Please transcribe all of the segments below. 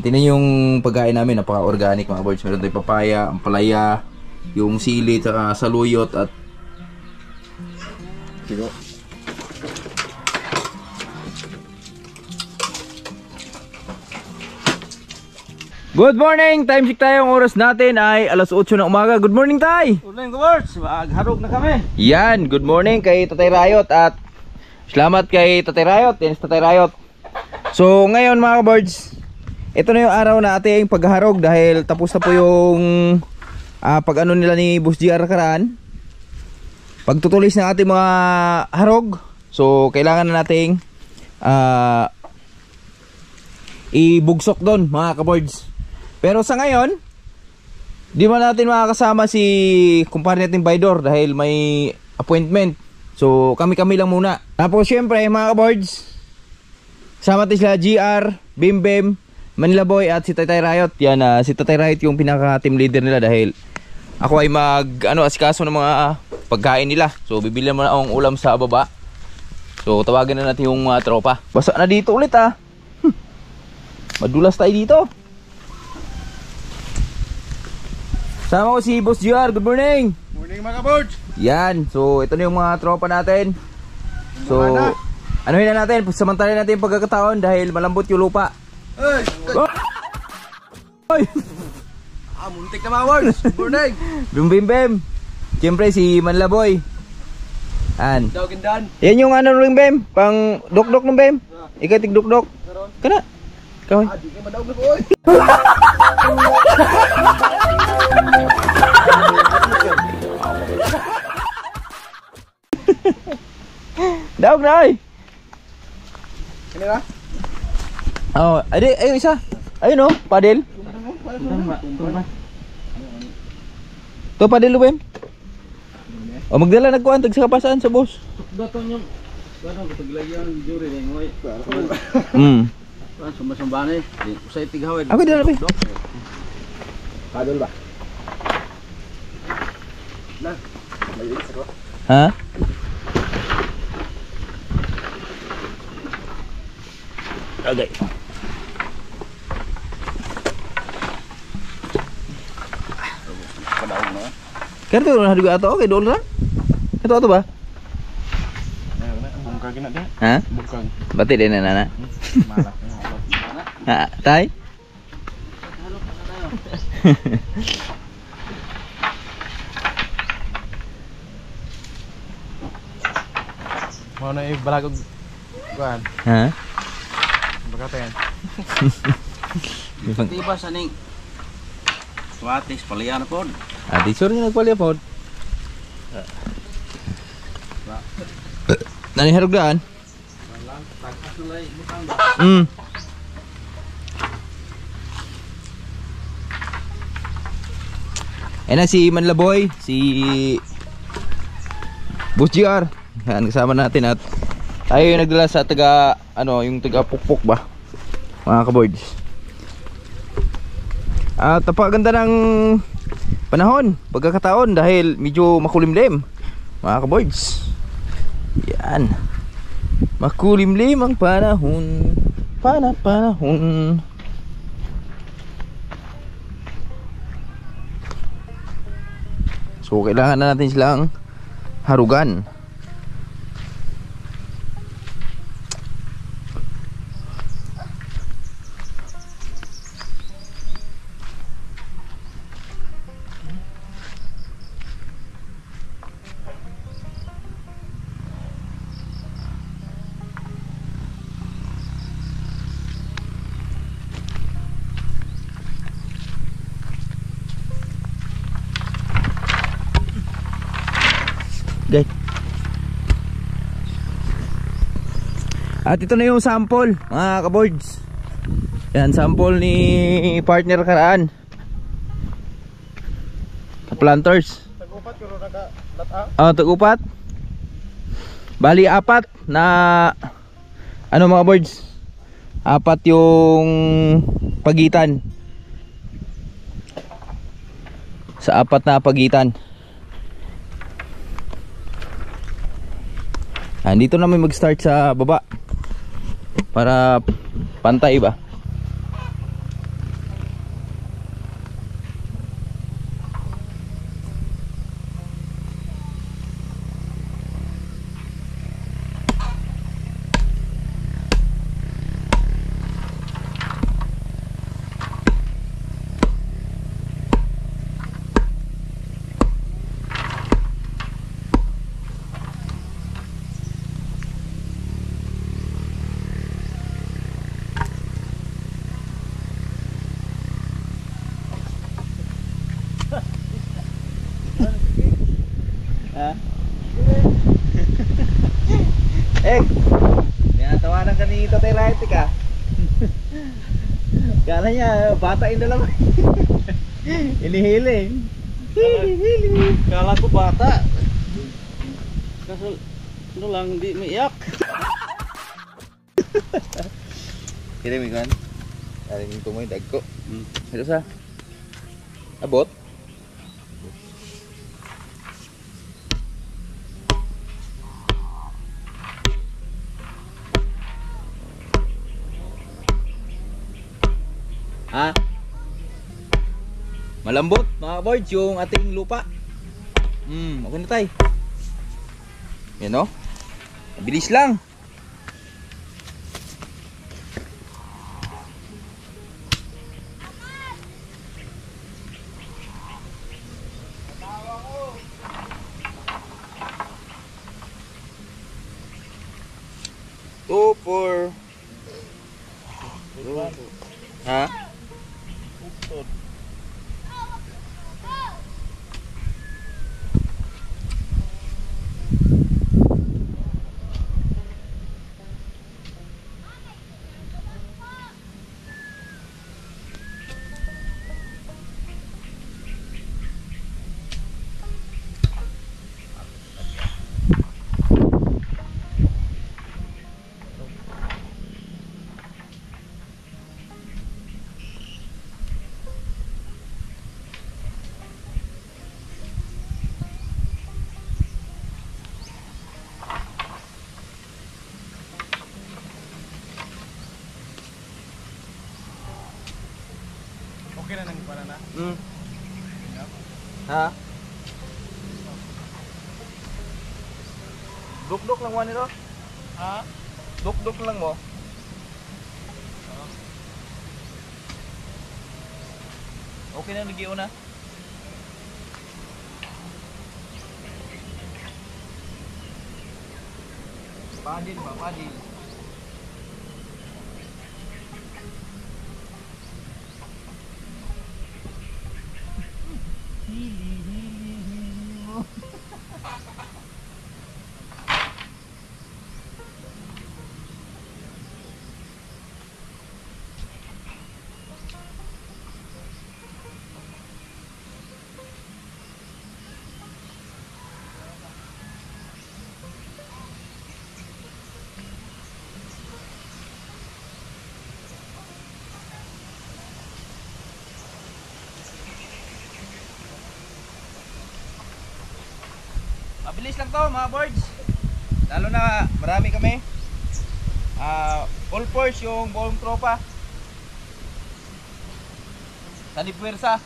Tingnan yung pagkain namin, napaka-organic mga birds. Meron tayong papaya, ampalaya, yung sili, tsaka saluyot at sigo. Good morning! Time check tayo. Ang oras natin ay alas 8 ng umaga. Good morning, Tay! Good morning, birds. Magharog na kami. Yan, good morning kay Tatay Rayot at salamat kay Tatay Rayot. Yan si Tatay Rayot. So ngayon mga birds, ito na yung araw na ating pagharog dahil tapos na po yung pag-ano nila ni Boss GR karaan. Pagtutulis ng ating mga harog. So kailangan na nating ibugsok doon mga kaboards. Pero sa ngayon, di ba natin makakasama si kumpare natin Baydor dahil may appointment. So kami-kami lang muna. Tapos syempre mga kaboards, kasama natin sila GR, Bim Bim, Manila Boy at si Tatay Rayot. Yan, si Tatay Rayot yung pinaka-team leader nila dahil ako ay asikaso ng mga pagkain nila. So bibili mo na akong ulam sa baba. So tawagan na natin yung mga tropa. Basa na dito ulit Madulas tayo dito. Sama ko si Boss GR. Good morning. Morning mga birds. Yan. So ito na yung mga tropa natin. So anuhin na natin. Samantalin natin yung pagkakataon dahil malambot yung lupa. Hey! Oy! Muntik na mga birds. Good morning. Bim Bim. Siyempre si Manila Boy. Yan. Daw-gindan. Yan yung ring Bim. Pang dok-dok ng Bim. Ikaw tig dok-dok. Kana? Kaway. Di ka madaog na ko oy. Daog na ay. Kanina? Oh, ayun isa. Ayun oh, padel. To padel lo Bim. O magdala nagkuan tag sa kapasan sa boss. Daton yung paglagyan ng jure ni ngoy. Sumbang-sumbang ni usay tighawid. Ako dala Bim. Kadol ba? Na. Ha? Okay. Kaya ito na juga ato, okay, doon lang. Ito ato ba? Bungkag na din. Ha? Bungkag. Bati din na nana. Malak. Ha, tay? Mau na ibalagog kuan. Ha? Bakaten. Di ba sa ning Tuatis palian po. Di sure nga nagpalya po. Nani harugdaan? Na si Manila Boy, si Boss GR. Yan, kasama natin at tayo yung nagdala sa taga yung taga Pukpok ba mga kaboards. At napakaganda ng panahon, pagkakataon dahil medyo makulimlim mga kaboards. Yan, makulimlim ang panahon, panahon. So kailangan na natin silang harugan. Okay. At ito na yung sample mga kaboards. Yan, sample ni partner karaan. Planters. Tag-upat pero naka-lata. Tag-upat. Bali apat na mga boards. Apat yung pagitan. Sa apat na pagitan. Dito na may mag-start sa baba para pantay ba. Eh, tinatawanan ka ni Tatay Raiti ka. Kala niya, batain na lang. Inihiling. Kala ko bata. Kaso, ano lang, hindi maiyak. Kira mi kan. Aring tumoy dagko. Ito sa. Abot. Ha? Malambot mga boys yung ating lupa. Okay na tay. Yan o. Bilis lang. Two, four. Ha? Okay na nang para na. Ha? Duk-duk lang mo nito? Ha? Duk-duk lang mo? Okay na, nagiyo na. Padil ba? Padil. Mabilis lang to mga boards. Lalo na marami kami. All force yung buong tropa. Tani puwersa.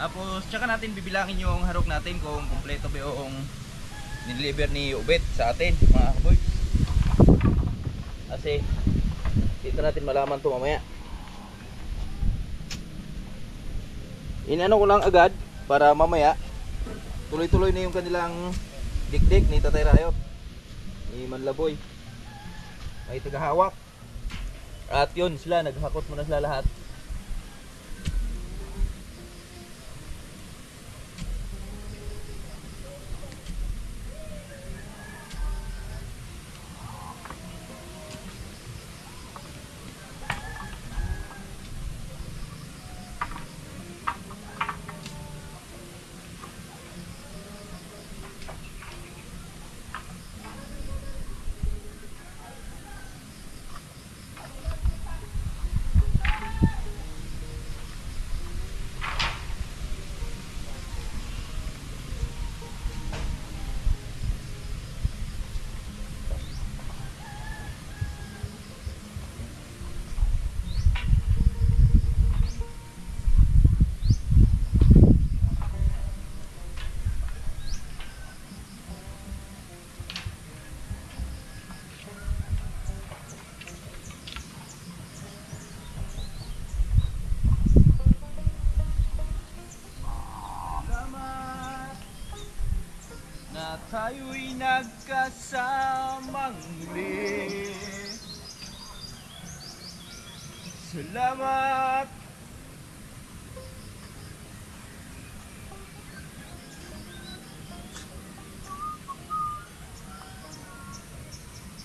Tapos tsaka natin bibilangin yung harok natin kung kumpleto ba yung nideliver ni Ubet sa atin mga boy. Kasi dito natin malaman to mamaya. Inano ko lang agad para mamaya tuloy-tuloy na yung kanilang dikdik ni Tatay Rayot, ni Manlaboy. May tagahawak. At yun sila, naghakot muna sila lahat. tayo'y nagkasamang muli. Salamat.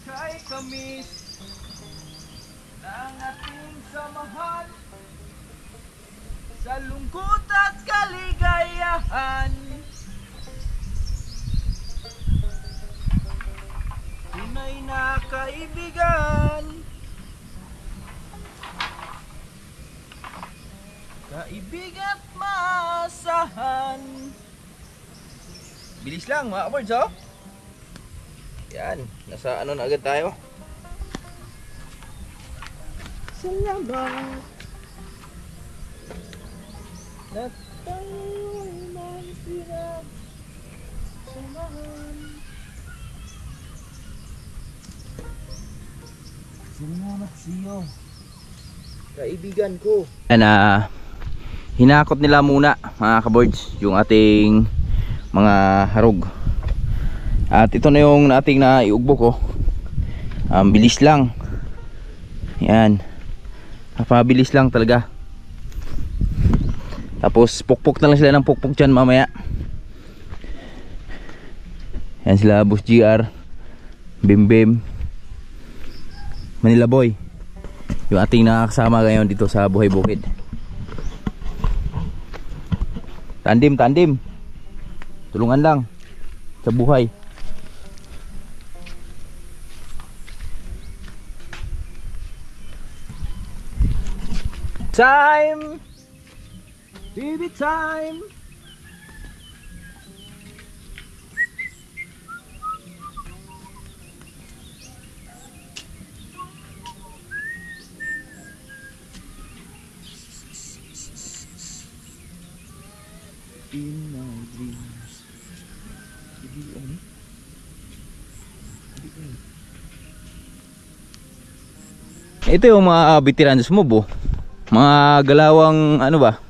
Kay kamis ng ating samahan sa lungkot at kaligayahan. Tunay na kaibigan, kaibigan at maasahan. Bilis lang mga kabards, oh. Yan, nasa ano na agad tayo. Salamat na tayo'y magsinagsamahan. Salamat sa iyo, kaibigan ko. Yan, hinakot nila muna mga kaboards yung ating mga harog. At ito na yung ating naiugbo ko. Bilis lang. Yan, napabilis lang talaga. Tapos pukpok na lang sila ng pukpok dyan mamaya. Yan sila Boss GR, Bimbim, Manila Boy, yung ating nakakasama ngayon dito sa Buhay Bukid. Tandim, tulungan lang sa buhay. Time, baby time. In my dreams. Ito yung mga veteran sa Mobo. Mga galawang ano ba?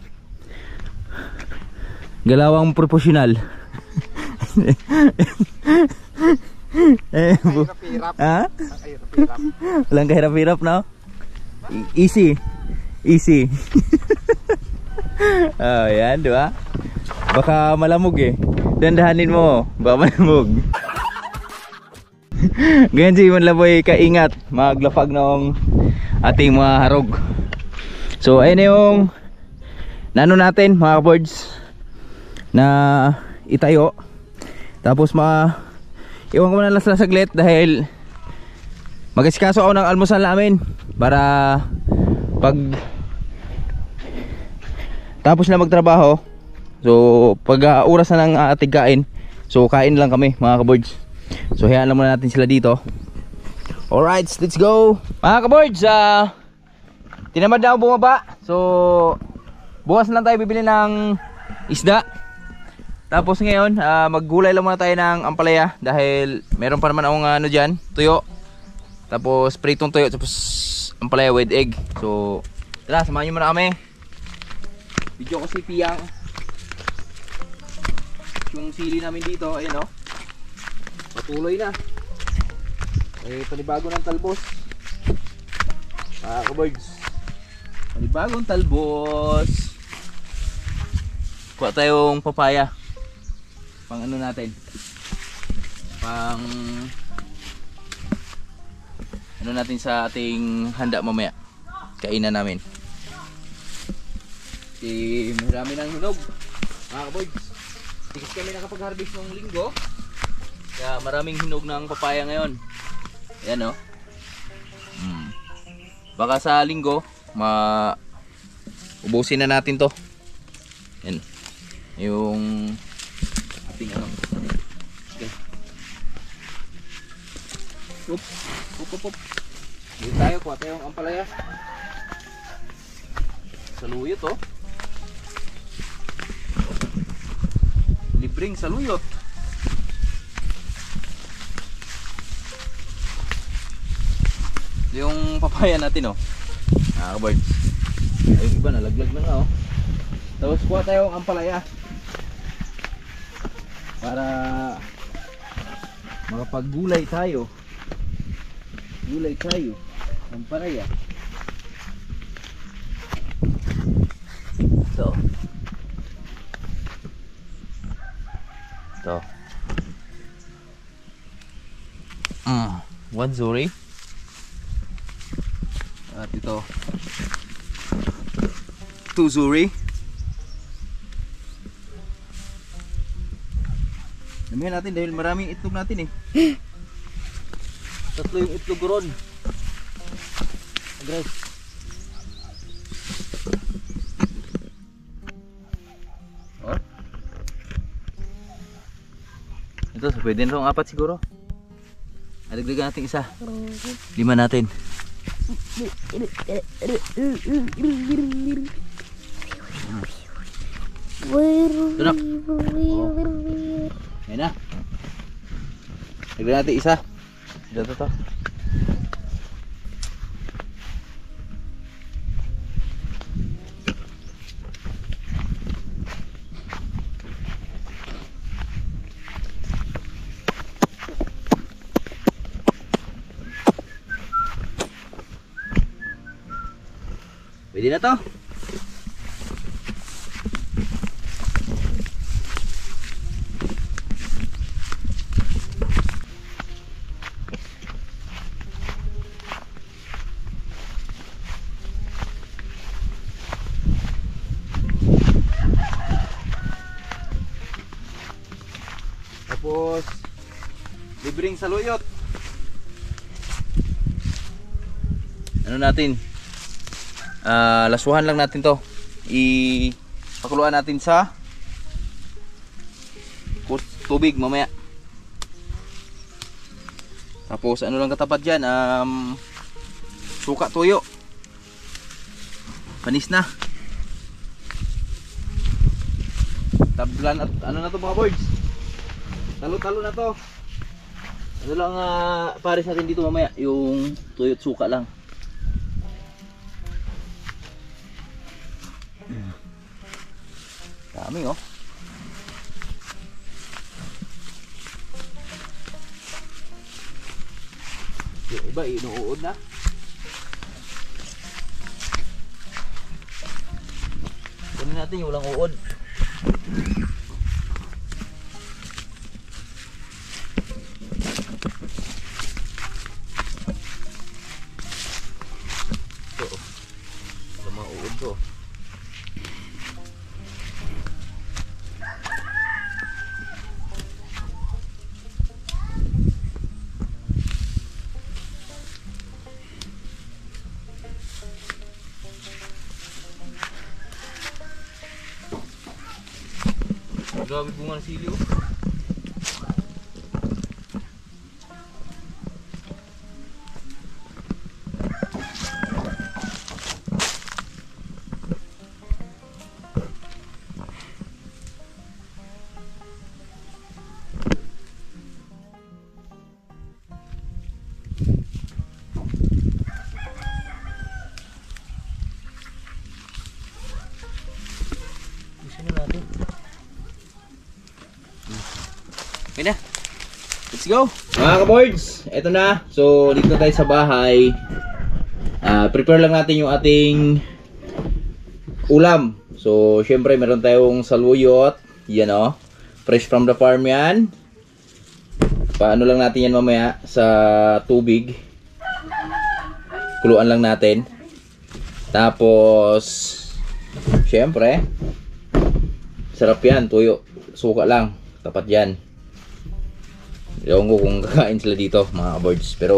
Galawang profesional. Ha? Walang kahirap-hirap na. Easy. Oh, yan, di ba? Baka malamog eh. Dandahanin mo, baka malamog. Ganyan si Manila Boy kaingat maglapag ng ating mga harog. So ayun yung nano natin mga boards na itayo. Tapos iwan ko na lang sa saglit dahil mag-asikaso ako ng almusal namin para pag tapos na magtrabaho. So pag oras na ng ating kain, so kain lang kami mga kaboards. So hayaan lang muna natin sila dito. Alright, let's go mga kaboards. Tinamad na ako bumaba. So bukas lang tayo bibili ng isda. Tapos ngayon maggulay lang muna tayo ng ampalaya dahil meron pa naman akong ano dyan, tuyo. Tapos pritong tuyo, tapos ampalaya with egg. So tara, samahan nyo muna kami. Video ko si Piyang. Yung sili namin dito, ayun o, patuloy na. May panibago ng talbos mga kaboards. Panibagong talbos. Kuha tayong papaya. Pang ano natin, pang ano natin sa ating handa mamaya, kainan namin. Marami ng hinog mga kaboards. Tikis kami nakapag-harvest ng linggo, kaya maraming hinog ng papaya ngayon. Ayan o. Baka sa linggo ubusin na natin to. Yan yung ating ano. Okay. Up. Dito tayo, kuha tayong ampalaya. Saluyot oh. Libreng saluyot. Yung papaya natin oh. Kabards. Ayun iba nalaglag na nga oh. Tapos kuha tayong ampalaya para Makapaggulay tayo. Gulay tayo. Ang paraya. Ito. Ito. One zuri. At ito. 2 zuri. Damihan natin dahil maraming itlog natin eh. Tatlo yung itlog ron. Agres. Oh. Ito, so pwede na itong 4 siguro. Adagdagan natin isa. 5 natin. Tunak. Oh. Ayan na. Dagdagan natin isa. Ito to. Pwede na to. Tapos libreng saluyot. Ano natin? Lasuhan lang natin to. Ipakuluan natin sa tubig mamaya. Tapos ano lang katapat dyan, suka tuyo. Panis na. Tablan at ano na to mga boys? Talo-talo na to. Ano lang pares natin dito mamaya, yung tuyo at suka lang. Dami oh. Yung iba inuud na. Kunin natin yung walang uod. Ito oh. Wala mga uod to. Grabe bunga ng sili oh. Gusto na natin. Okay na. Let's go. Mga ka-boards, eto na. So, dito tayo sa bahay. Prepare lang natin yung ating ulam. So, syempre meron tayong saluyot. Yan o. Fresh from the farm yan. Paano lang natin yan mamaya sa tubig. Kuluan lang natin. Tapos, syempre, sarap yan. Tuyo. Suka lang. Tapat yan. Ewan ko kung kakain sila dito mga ka-boards. Pero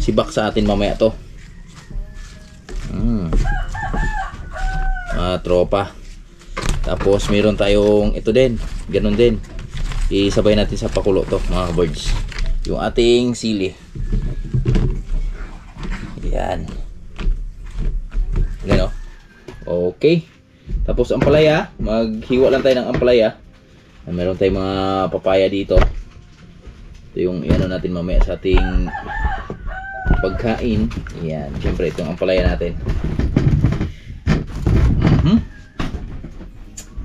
sibak sa atin mamaya to. Mga tropa. Tapos meron tayong ito din. Ganon din. Isabay natin sa pakulo to mga ka-boards. Yung ating sili. Yan. Gano. Okay. Tapos ampalaya. Maghiwa lang tayo ng ampalaya. Meron tayong mga papaya dito. Ito yung ano natin mamaya sa ating pagkain. Yan, siyempre itong ampalaya natin.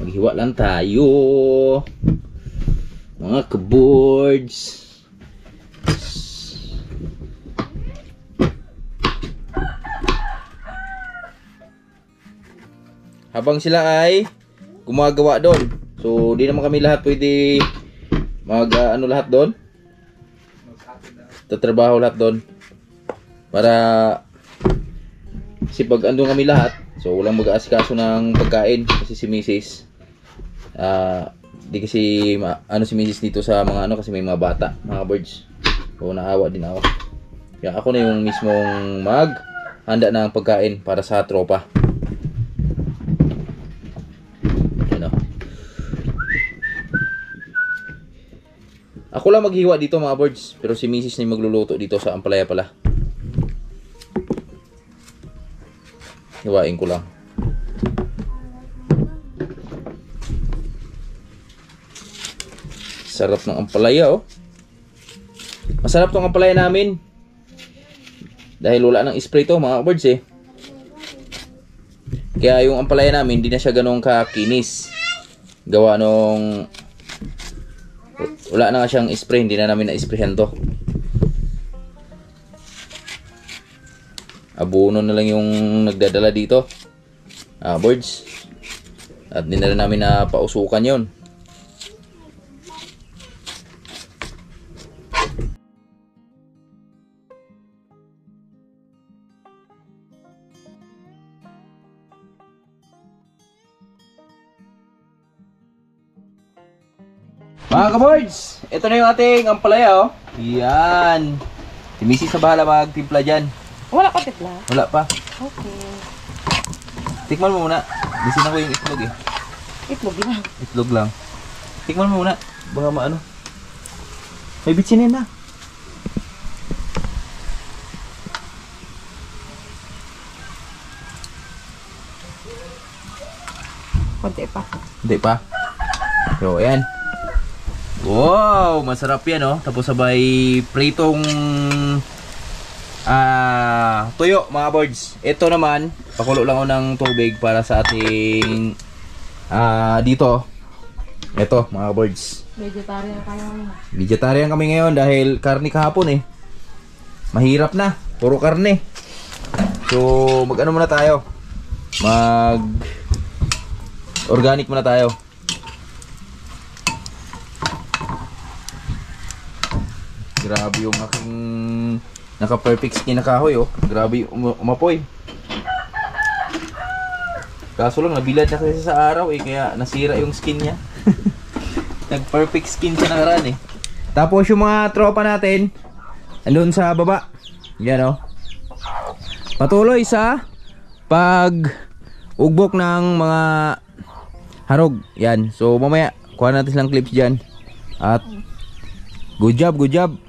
Maghiwa lang tayo mga ka-boards. habang sila ay gumagawa doon. So di naman kami lahat pwede ano lahat doon. Tatrabaho lahat doon. Para kasi pag andun kami lahat, so walang mag-aasikaso ng pagkain kasi si Mrs. Di kasi ano si Mrs. dito sa mga ano kasi may mga bata, mga birds. So naawa din ako. Kaya ako na yung mismong handa ng pagkain para sa tropa. Ano? Ako lang maghiwa dito mga birds, pero si Mrs. na yung magluluto dito sa ampalaya pala. Hiwain ko lang. Sarap ng ampalaya oh. Masarap tong ampalaya namin. Dahil wala nang spray to mga birds eh. Kaya yung ampalaya namin hindi na siya ganong kakinis. Gawa nung wala na nga siyang spray, hindi na namin na-sprayhan to. Abono na lang yung nagdadala dito. Birds. At hindi na rin namin na pausukan yon. Mga ka-birds, ito na yung ating ampalaya oh. Yan. Si Missy sa bahala magtimpla dyan. Wala ka tipla? Wala pa. Okay. Tikman mo muna. Bisin ako yung itlog eh. Itlog lang. Itlog lang. Tikman mo muna. Baka maano. May bitsinin na. Konti pa. Hindi pa. So, ayan. Wow! Masarap yan oh. Tapos sabay pritong tuyo mga birds. Ito naman, pakulo lang ako ng tubig para sa ating dito. Ito mga birds. Vegetarian kayo. Vegetarian kami ngayon dahil karne kahapon eh. Mahirap na, puro karne. So mag-ano muna tayo. Organic muna tayo. Grabe yung aking naka-perfect skin na kahoy oh. Grabe umapoy. Kaso lang nabilad na kasi sa araw eh, kaya nasira yung skin niya. Nag-perfect skin siya nakaraan eh. Tapos yung mga tropa natin andun sa baba. Yan oh. Patuloy sa pag-ugbok ng mga harog. Yan. So mamaya kuha natin silang clips dyan. At good job, good job.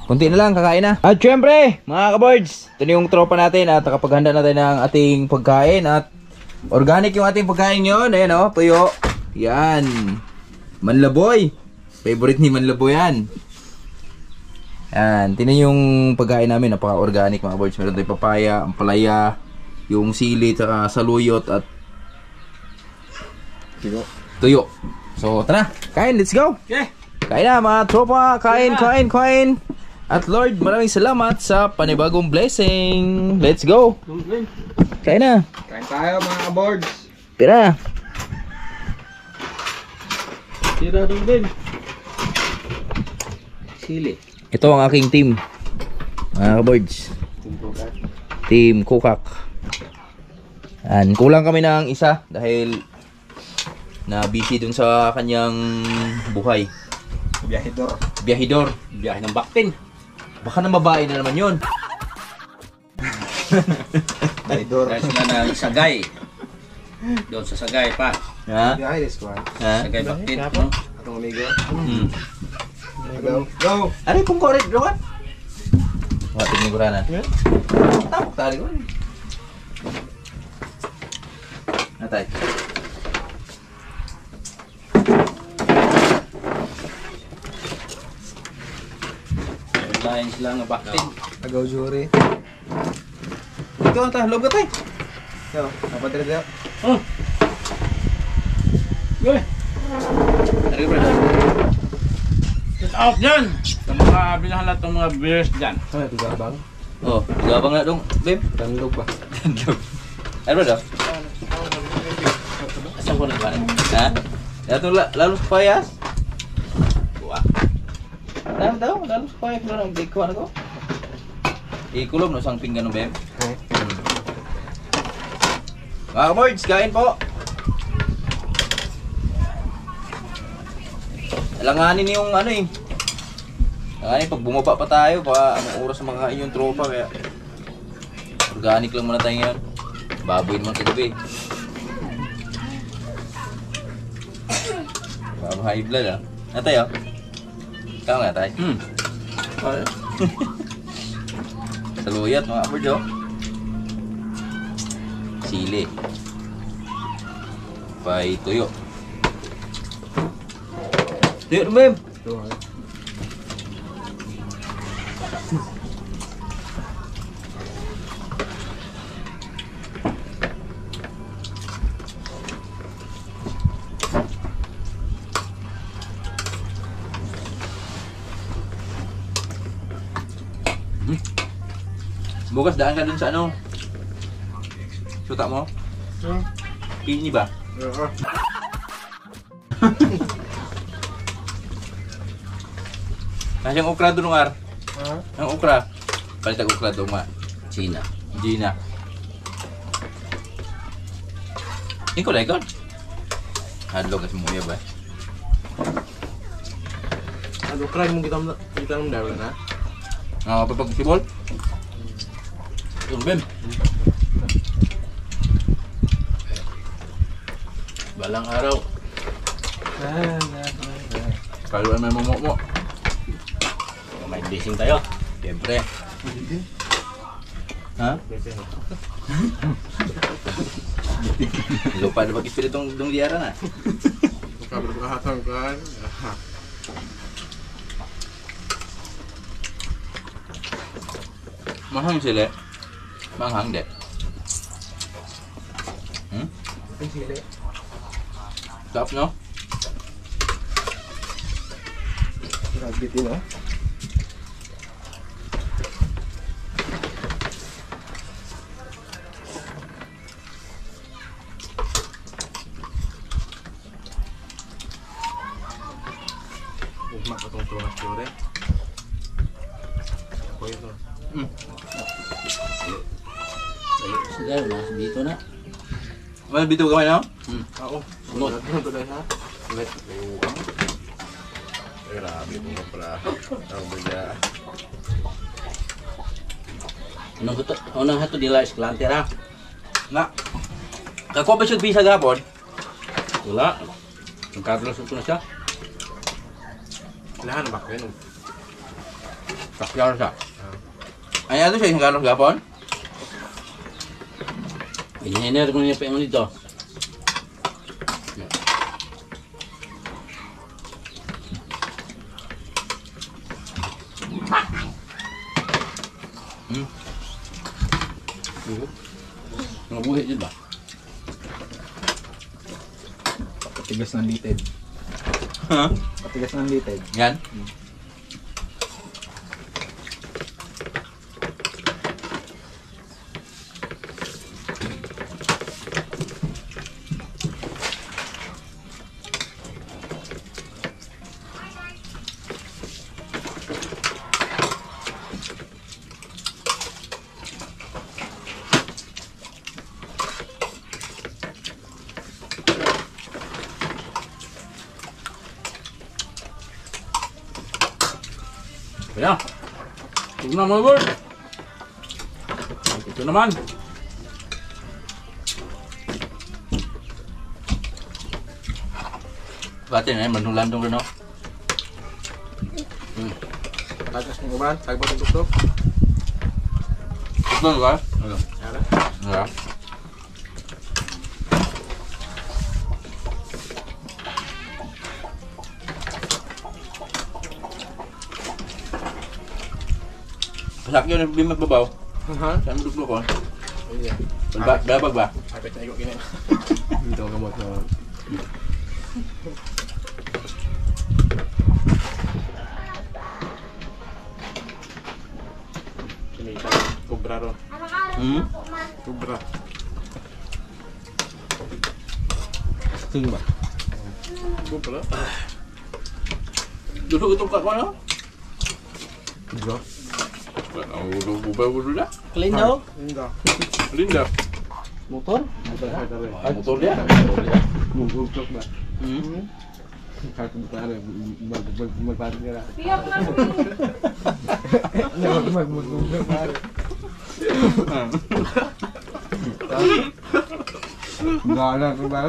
Kunti na lang, kakain na. At syempre, mga ka-birds, ito na yung tropa natin at nakapaghanda natin ng ating pagkain. At organic yung ating pagkain yun. Ayan o, tuyo. Yan. Manlaboy. Favorite ni Manlaboy yan. Yan, tinan yung pagkain namin. Napaka-organic mga birds. Meron tayong papaya, ampalaya, yung sili, saluyot at tuyo. So, tara, kain, let's go. Okay. Kain na mga tropa, kain, kain, kain. At Lord, maraming salamat sa panibagong blessing. Let's go. Kain na. Kain tayo mga boards. Tira. Tira doon din. Sili. Ito ang aking team. Mga ka-boards. Team Kukak. And kulang kami ng isa dahil na busy dun sa kanyang buhay. Biyahidor. Biyahidor. Biyahe ng baktin. Baka na babae na naman yun. Biyahidor. Dahil sila na Sagay. Doon sa Sagay pa. Ha? Biyahe this one. Ha? Sagay baktin. No? Atong amigo. Hmm. Go. Ano yung pong korek doon? Wala tingin ko rana. Tapok tali ko. Natay. Lain sila nga baktin. Agaw jury. Ikaw ang tayo. Log ka tayo. Yo, apa tira dia? Oh. Goy. Tari bro. Get out dyan. Sa mga binahalat ng mga beers dyan. Ano ito gabang? Oh, gabang na dong, Bim. Tandog pa. Ano daw? Asam ko nagbaran. Ha? Dato lalo sa payas? Wah. Lalo daw, lalo sa payas ko nang ko ano ko? Ikulom no sang pinggan ng bem. Mga kabords, kain po. Alanganin yung ano eh. Alanganin pag bumaba pa tayo, pa anong oras na makakain yung tropa kaya organic lang muna tayo ngayon. Baboy naman kagabi. Baba high blood ah. Natay oh. Ikaw nga tay. Saluyat mga kabords oh. Sili. Pay tuyo. Tuyo na ma'am. Bukas daan ka dun sa ano? Suta mo? Ini ba? Nasang okra doon ngar? Ang okra? Palitag okra doon ma. China. Gina. Ikaw na ikaw? Hadlo kasi mo ba? Ano kaya mong kita ng dawla na? Nga kapag sibol? Tumbem. Balang araw. Kaluan may momok. May blessing tayo. Siyempre. Ha? Lupa na mag-ispil itong diara na. Kabel kahatang kan. Mahang sila. Manghang deh. Sili. Sarap no? Grabe din ah. Ugma pa tong tuwas sure. Ako ito. Sudah mas dito na. Well, bito ka no? Ako. Sunod. Sunod ko ha. Let go. Grabe mo pala. Ang bagya. Unang hato dila esklante ra. Na. Kako ba siya bisa gapon? Wala. Ang Carlos ito na siya. Lahan ba kayo? Sakyan siya. Ay, ano siya yung kanos gapon? Inhiner ko niya pa yung dito. Mga buhi dyan ba? Patigas ng litid. Ha? Patigas ng litid. Yan? Kaya, huwag na mga bird. Ito naman. Bati na yun, mandulandong rin ako. Tagas ng uban, tagbot ng tuktok. Ito na ba? Yara. Nga. Pasak yun yung bimat babaw. Ha? Saan mo duklo ko? Iya. Babag ba? Kapit na ikaw kinin. Dito ang gamot na. Kumita. Kubra ron. Hmm? Kubra. Sing ba? Ito pala. Duduk itong kakwa na? Bro. Bubay mo na? Clean daw? Linda. Motor? Motor dia. Bugok ba? Kahit pare magpapare ka. Tiyak na. Magpapare pare. Gala ko ba?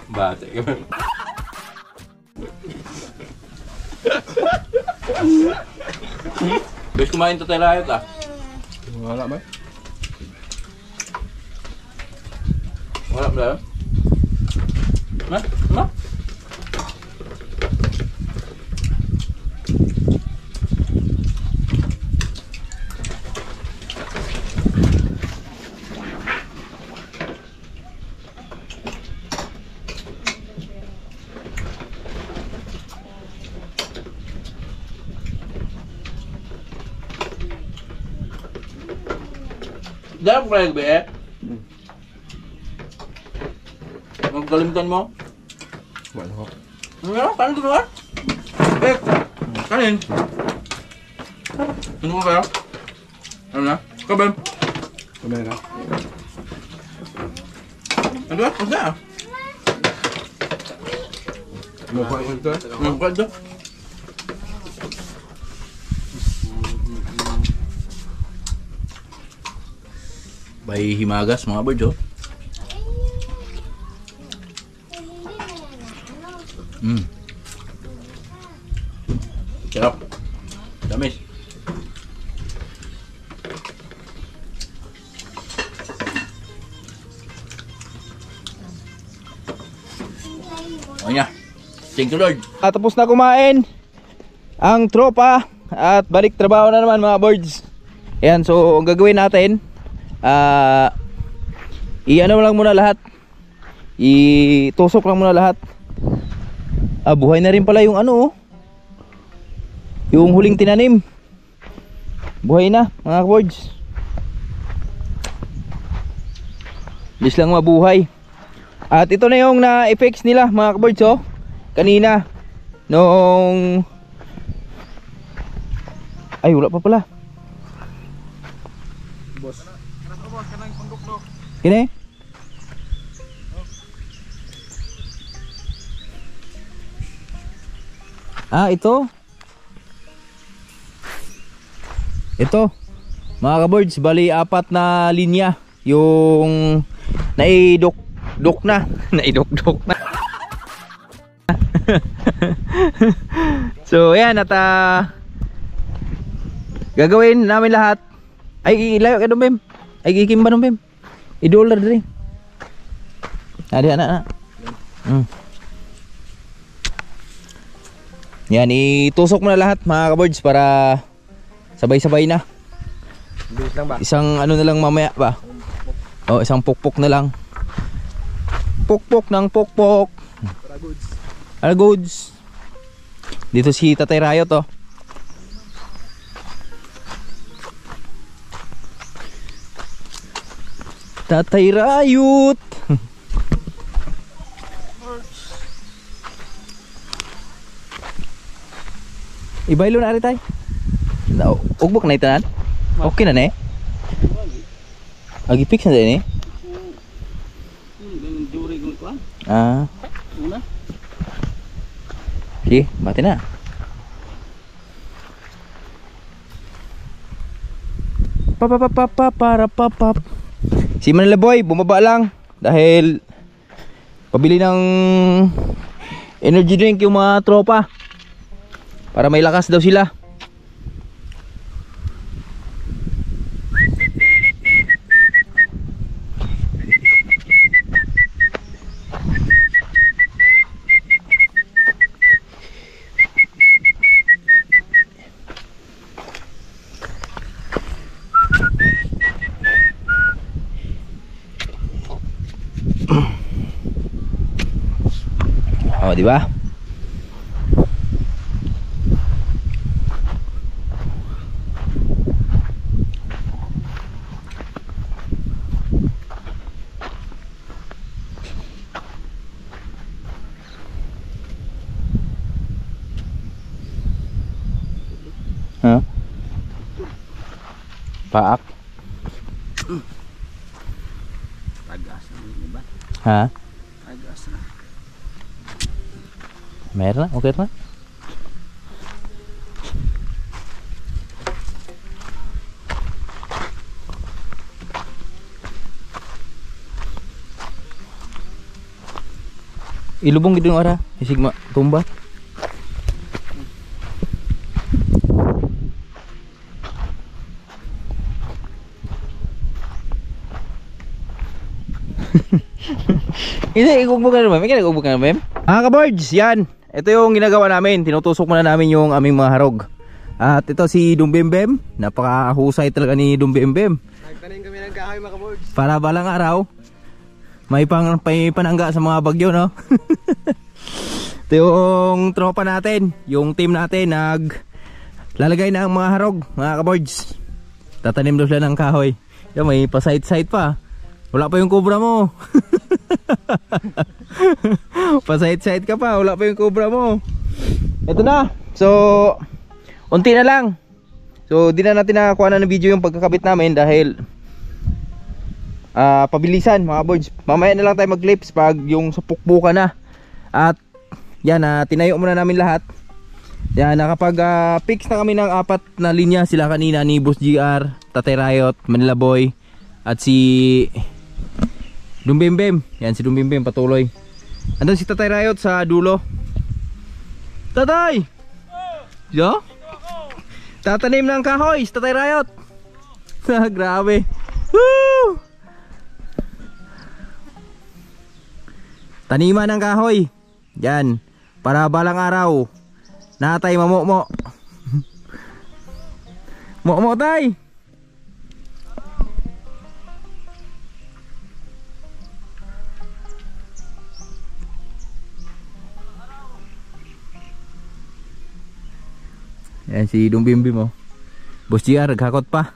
Bate ka ba? Guys, kumain tayo layot ah. Wala ba? Wala ba? Ma? Ma? Dapat ko kayo ba eh? Magkalimtan mo? Wala ko. Ano? Kanin ko ba? Eh! Kanin! Ano mo kayo? Ano na? Kabem! Kamera. Ano ba? Ano na? Mukha ko ito. Ano ba ito? Bay himagas mga birds oh. Sarap. Damis. O niya. Thank you Lord. Tapos na kumain ang tropa at balik trabaho na naman mga birds. Ayan, so ang gagawin natin, i-ano lang muna lahat, itusok lang muna lahat. Buhay na rin pala yung ano, yung huling tinanim. Buhay na mga birds. Bilis lang mabuhay. At ito na yung na-effects nila mga birds oh. Kanina nung ay wala pa pala. Boss. Kini? Ito. Ito. Mga ka-birds, bali 4 na linya yung naidok na. Naidok na. So, ayan at gagawin namin lahat. Ay, ilayo ka doon, Bim. Ay, gikimba doon, Bim. I-dollar din. Adi, anak. Yan, itusok mo na lahat mga ka-birds para sabay-sabay na. Bilis lang ba? Isang ano na lang mamaya ba? O, isang pukpok na lang. Pukpok ng pukpok. Para goods. Dito si Tatay Rayot oh. Tatay Rayot. Ibaylo na ari tay. Ugbok na itanan. Okay na ne. Agi fix na din eh. Juri ko kuan. Una. Sige, bati na. Papapapapapapap. Si Manila Boy bumaba lang dahil pabili ng energy drink yung mga tropa para may lakas daw sila. Oh, di ba? Paak. Tagas na yun, ba? Ha? Tagas na. Meron na, okay na. Ilubong gid yung ara, isig tumba. Hindi, igugbog na naman. May ginagagbog na naman. Mga ka-boards, yan. Ito yung ginagawa namin. Tinutusok muna namin yung aming mga harog. At ito si Dumbembem. Napakahusay talaga ni Dumbembem. Nagtanim kami ng kahoy mga kaboards. Para balang araw, may panangga sa mga bagyo, no? Ito yung tropa natin. Yung team natin lalagay na ang mga harog, mga ka-boards. Tatanim daw sila ng kahoy. Yan, may pa-site-site pa. Wala pa yung cobra mo. Pa-site-site ka pa, wala pa yung cobra mo. Ito na. So, unti na lang. So, di na natin nakakuha na ng video yung pagkakabit namin dahil pabilisan mga boards. Mamaya na lang tayo mag-clips pag yung sapukbuka na. At yan, tinayo muna namin lahat. Yan, nakapag-fix na kami ng 4 na linya. Sila kanina ni Boss GR, Tatay Riot, Manila Boy, at si Dumbembem. Yan si Dumbembem patuloy. Andun si Tatay Riot sa dulo. Tatay! Yo? Tatanim ng kahoy, Tatay Riot. Grabe. Woo! Taniman ng kahoy. Yan. Para balang araw. Natay mamumo. Mumo tay. Yan si Dumbimbi mo. Boss GR, nagkakot pa.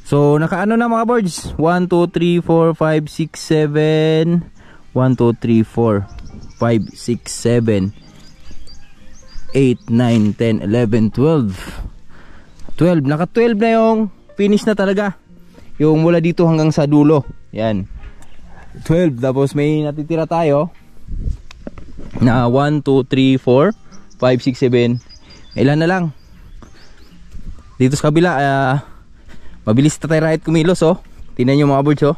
So, nakaano na mga boards? 1, 2, 3, 4, 5, 6, 7. 1, 2, 3, 4, 5, 6, 7, 8, 9, 10, 11, 12. 12. Naka 12 na yung finish na talaga. Yung mula dito hanggang sa dulo. Yan. 12. Tapos may natitira tayo na 1, 2, 3, 4, 5, 6, 7. Ilan na lang. Dito sa kabila mabilis Tatay Riot kumilos, oh. Tingnan nyo mga boards, oh.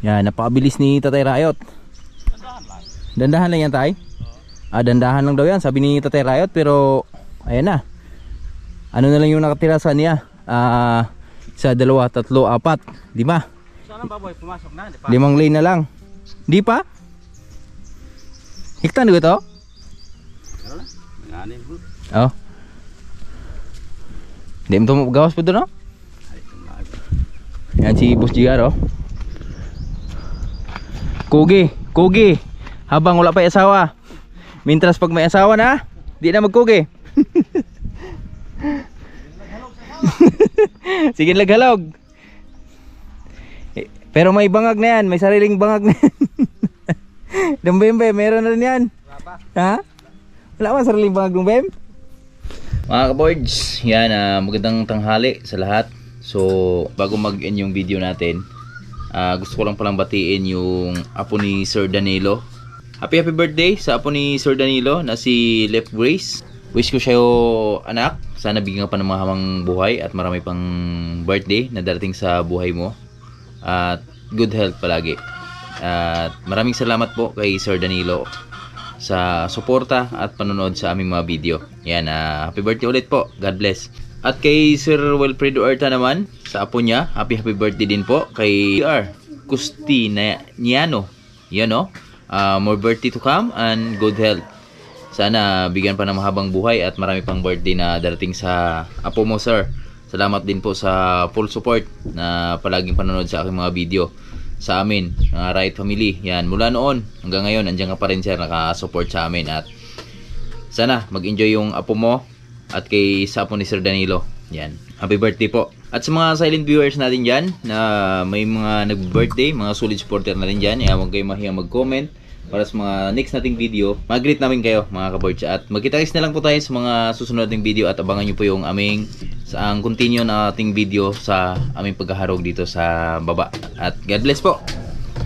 Yan, napakabilis ni Tatay Riot. Dandahan lang yan, tay. Dandahan lang daw yan, sabi ni Tatay Riot. Pero ayan na. Ano na lang yung nakatira sa niya? 1, 2, 3, 4, 5. Saan ang baboy pumasok na? 5 lane na lang. Di pa? Hiktan ko ito? Ano na? Nanganin bro. Oh. Hindi mo ito magawas po doon, no? Yan si Boss GR, oh. Kugi, kugi. Habang wala pa asawa. Mintras pag may asawa na, di na magkugi. Sige laghalog. Pero may bangag na yan, may sariling bangag na yan. Dumbembe, meron na rin yan. Ha? Wala ba sariling bangag, Dumbem? Mga ka-boards, yan, magandang tanghali sa lahat. So, bago mag-end yung video natin, gusto ko lang palang batiin yung apo ni Sir Danilo. Happy birthday sa apo ni Sir Danilo na si Left Grace. Wish ko siya yung anak. Sana bigyan ka pa ng mahamang buhay at marami pang birthday na darating sa buhay mo. At good health palagi. At maraming salamat po kay Sir Danilo sa suporta at panonood sa aming mga video. Yan, happy birthday ulit po. God bless. At kay Sir Wilfredo Arta naman, sa apo niya, happy birthday din po. Kay R. Custiniano. Yan, no? More birthday to come and good health. Sana bigyan pa ng mahabang buhay at marami pang birthday na darating sa apo mo, sir. Salamat din po sa full support na palaging panonood sa aking mga video sa amin, ng Riot Family. Yan, mula noon hanggang ngayon, nandiyan ka pa rin, sir, nakasupport sa amin. At sana mag-enjoy yung apo mo at kay sa apo ni Sir Danilo. Yan, happy birthday po. At sa mga silent viewers natin dyan na may mga nag-birthday, mga solid supporter na rin dyan, huwag kayo mahiyang mag-comment para sa mga next nating video. Mag-greet namin kayo mga ka-boards. At magkita-kits na lang po tayo sa mga susunod nating video at abangan nyo po yung aming sa ang continue na ating video sa aming paghaharog dito sa baba. At God bless po.